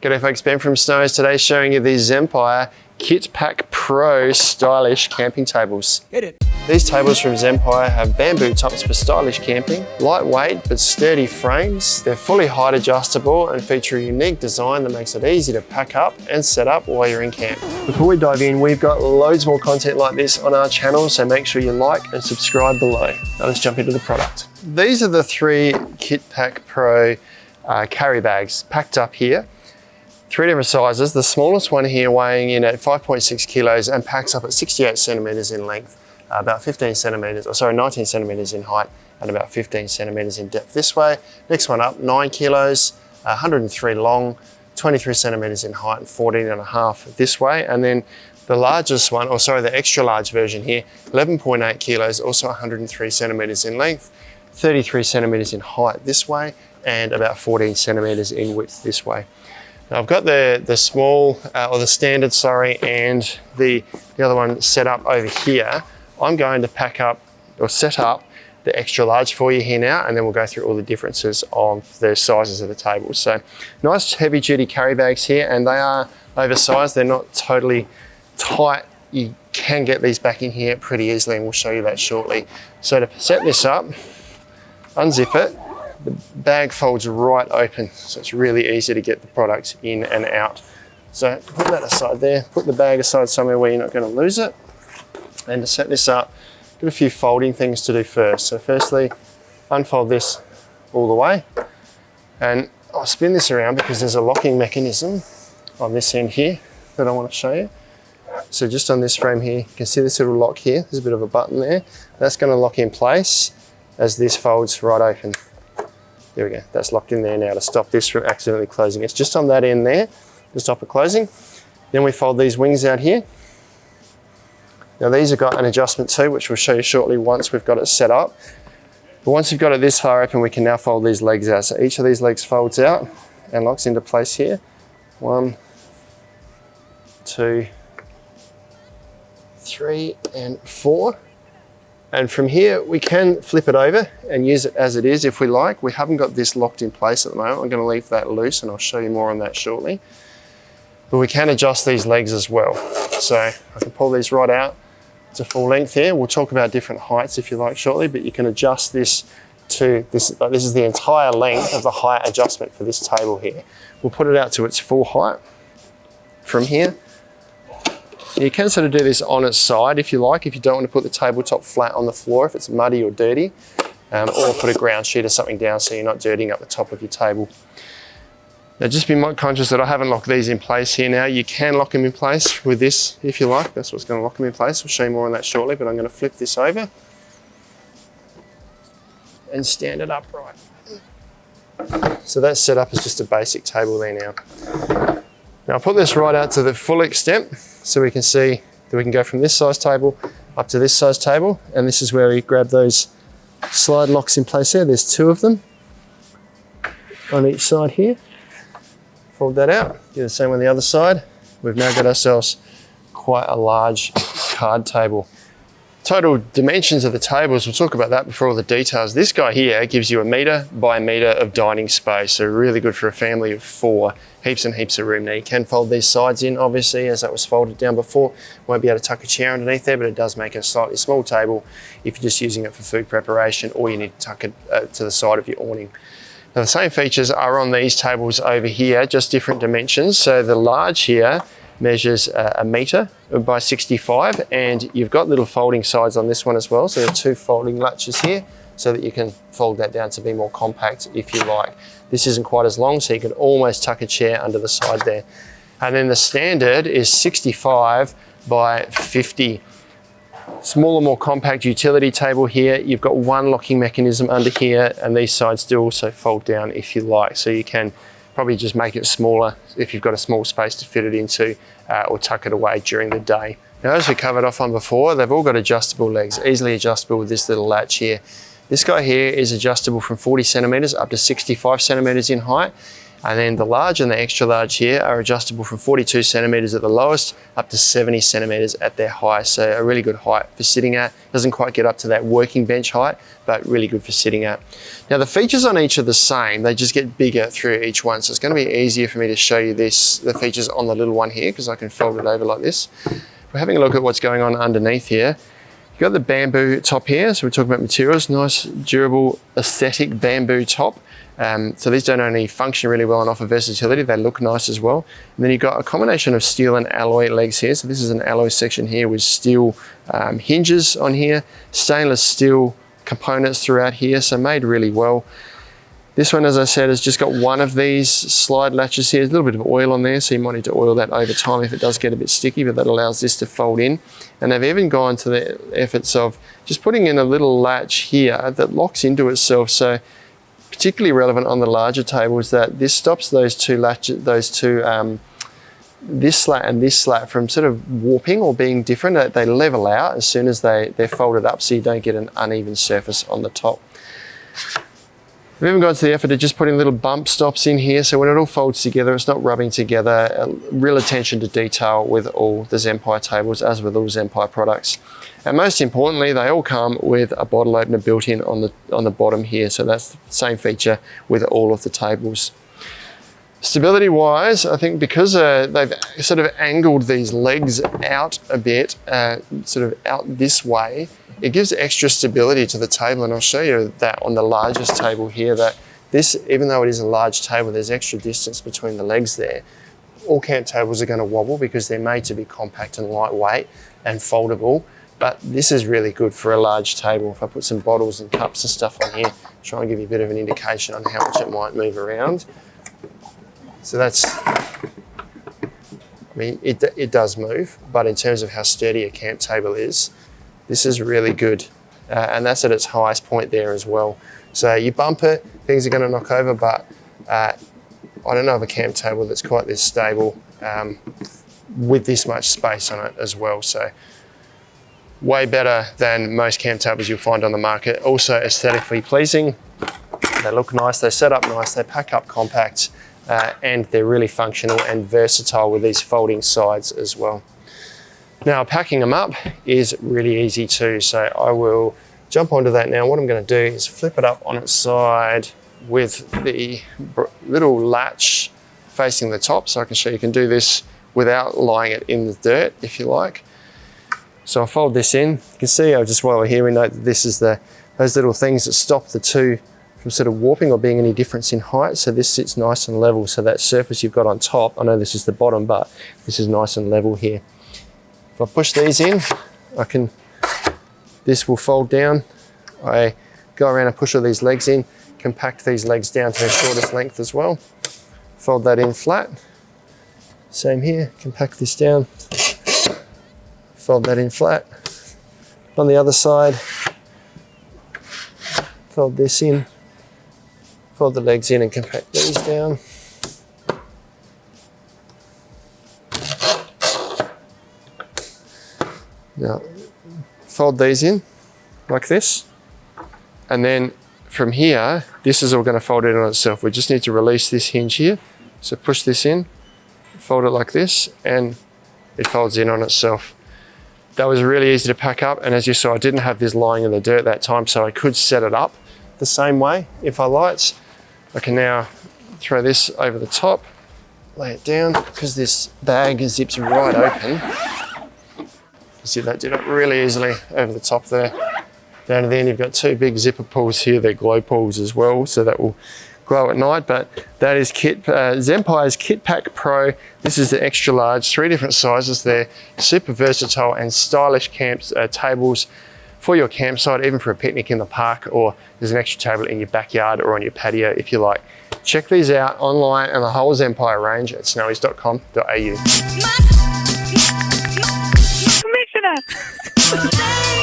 G'day folks, Ben from Snows. Today showing you these Zempire Kitpac Pro stylish camping tables. Hit it. These tables from Zempire have bamboo tops for stylish camping, lightweight but sturdy frames. They're fully height adjustable and feature a unique design that makes it easy to pack up and set up while you're in camp. Before we dive in, we've got loads more content like this on our channel, so make sure you like and subscribe below. Now let's jump into the product. These are the three Kitpac Pro carry bags packed up here. Three different sizes. The smallest one here weighing in at 5.6 kilos and packs up at 68 centimeters in length, about 19 centimeters in height and about 15 centimeters in depth this way. Next one up, 9 kilos, 103 long, 23 centimeters in height and 14 and a half this way. And then the largest one, the extra large version here, 11.8 kilos, also 103 centimeters in length, 33 centimeters in height this way, and about 14 centimeters in width this way. Now I've got the small, or the standard, and the other one set up over here. I'm going to pack up, or set up, the extra large for you here now, and then we'll go through all the differences of the sizes of the tables. So nice heavy duty carry bags here, and they are oversized. They're not totally tight. You can get these back in here pretty easily, and we'll show you that shortly. So to set this up, unzip it. The bag folds right open, so it's really easy to get the product in and out. So put that aside there, put the bag aside somewhere where you're not going to lose it. And to set this up, got a few folding things to do first. So firstly, unfold this all the way, and I'll spin this around because there's a locking mechanism on this end here that I want to show you. So just on this frame here, you can see this little lock here. There's a bit of a button there. That's going to lock in place as this folds right open. There we go, that's locked in there now to stop this from accidentally closing. It's just on that end there to stop it closing. Then we fold these wings out here. Now these have got an adjustment too, which we'll show you shortly once we've got it set up. But once you've got it this far open, we can now fold these legs out. So each of these legs folds out and locks into place here. 1, 2, 3, and 4. And from here, we can flip it over and use it as it is if we like. We haven't got this locked in place at the moment. I'm going to leave that loose and I'll show you more on that shortly. But we can adjust these legs as well. So I can pull these right out to full length here. We'll talk about different heights if you like shortly, but you can adjust this to this. This is the entire length of the height adjustment for this table here. We'll put it out to its full height from here. You can sort of do this on its side if you like, if you don't want to put the tabletop flat on the floor, if it's muddy or dirty, or put a ground sheet or something down so you're not dirtying up the top of your table. Now just be conscious that I haven't locked these in place here now. You can lock them in place with this if you like. That's what's going to lock them in place. We'll show you more on that shortly, but I'm going to flip this over and stand it upright. So that's set up as just a basic table there now. Now I'll put this right out to the full extent so we can see that we can go from this size table up to this size table, and this is where we grab those slide locks in place there. There's 2 of them on each side here. Fold that out, do the same on the other side. We've now got ourselves quite a large card table. Total dimensions of the tables, we'll talk about that before all the details. This guy here gives you 1 meter by 1 meter of dining space, so really good for a family of 4. Heaps and heaps of room. Now you can fold these sides in, obviously, as that was folded down before. Won't be able to tuck a chair underneath there, but it does make a slightly small table if you're just using it for food preparation, or you need to tuck it to the side of your awning. Now the same features are on these tables over here, just different dimensions. So the large here measures 1 meter by 65, and you've got little folding sides on this one as well. So there are 2 folding latches here so that you can fold that down to be more compact if you like. This isn't quite as long, so you can almost tuck a chair under the side there. And then the standard is 65 by 50. Smaller, more compact utility table here. You've got 1 locking mechanism under here, and these sides do also fold down if you like. So you can probably just make it smaller if you've got a small space to fit it into, or tuck it away during the day. Now, as we covered off on before, they've all got adjustable legs, easily adjustable with this little latch here. This guy here is adjustable from 40 centimeters up to 65 centimeters in height. And then the large and the extra large here are adjustable from 42 centimeters at the lowest up to 70 centimeters at their highest. So a really good height for sitting at. Doesn't quite get up to that working bench height, but really good for sitting at. Now the features on each are the same, they just get bigger through each one. So it's going to be easier for me to show you the features on the little one here because I can fold it over like this. We're having a look at what's going on underneath here. You've got the bamboo top here, so we're talking about materials, nice, durable, aesthetic bamboo top. So these don't only function really well and offer versatility, they look nice as well. And then you've got a combination of steel and alloy legs here. So this is an alloy section here with steel hinges on here, stainless steel components throughout here, so made really well. This one, as I said, has just got one of these slide latches here. There's a little bit of oil on there, so you might need to oil that over time if it does get a bit sticky, but that allows this to fold in. And they've even gone to the efforts of just putting in a little latch here that locks into itself. So particularly relevant on the larger tables that this stops those two latches, this slat and this slat from sort of warping or being different. They level out as soon as they're folded up, so you don't get an uneven surface on the top. We've even gone to the effort of just putting little bump stops in here, so when it all folds together, it's not rubbing together. Real attention to detail with all the Zempire tables, as with all Zempire products. And most importantly, they all come with a bottle opener built in on the bottom here, so that's the same feature with all of the tables. Stability wise, I think because they've sort of angled these legs out a bit, sort of out this way, it gives extra stability to the table, and I'll show you that on the largest table here, that this, even though it is a large table, there's extra distance between the legs there. All camp tables are going to wobble because they're made to be compact and lightweight and foldable, but this is really good for a large table. If I put some bottles and cups and stuff on here, try and give you a bit of an indication on how much it might move around. So that's, I mean, it does move, but in terms of how sturdy a camp table is, this is really good. And that's at its highest point there as well. So you bump it, things are going to knock over, but I don't know of a camp table that's quite this stable with this much space on it as well. So way better than most camp tables you'll find on the market. Also aesthetically pleasing. They look nice, they set up nice, they pack up compact, and they're really functional and versatile with these folding sides as well. Now packing them up is really easy too, so I will jump onto that now. What I'm going to do is flip it up on its side with the little latch facing the top, so I can show you can do this without lying it in the dirt if you like. So I'll fold this in. You can see, just while we're here, we note that this is those little things that stop the two from sort of warping or being any difference in height. So this sits nice and level, so that surface you've got on top, I know this is the bottom, but this is nice and level here. If I push these in, this will fold down. I go around and push all these legs in, compact these legs down to their shortest length as well. Fold that in flat. Same here, compact this down. Fold that in flat. On the other side, fold this in. Fold the legs in and compact these down. Now, fold these in like this, and then from here, this is all going to fold in on itself. We just need to release this hinge here. So push this in, fold it like this, and it folds in on itself. That was really easy to pack up, and as you saw, I didn't have this lying in the dirt that time, so I could set it up the same way if I liked. I can now throw this over the top, lay it down, because this bag zips right open. You see that did it really easily over the top there. Down to the end, you've got two big zipper pulls here. They're glow pulls as well, so that will glow at night. But that is Zempire's Kitpac Pro. This is the extra large, 3 different sizes. They're super versatile and stylish tables for your campsite, even for a picnic in the park, or there's an extra table in your backyard or on your patio if you like. Check these out online and the whole Zempire range at snowies.com.au. Commissioner!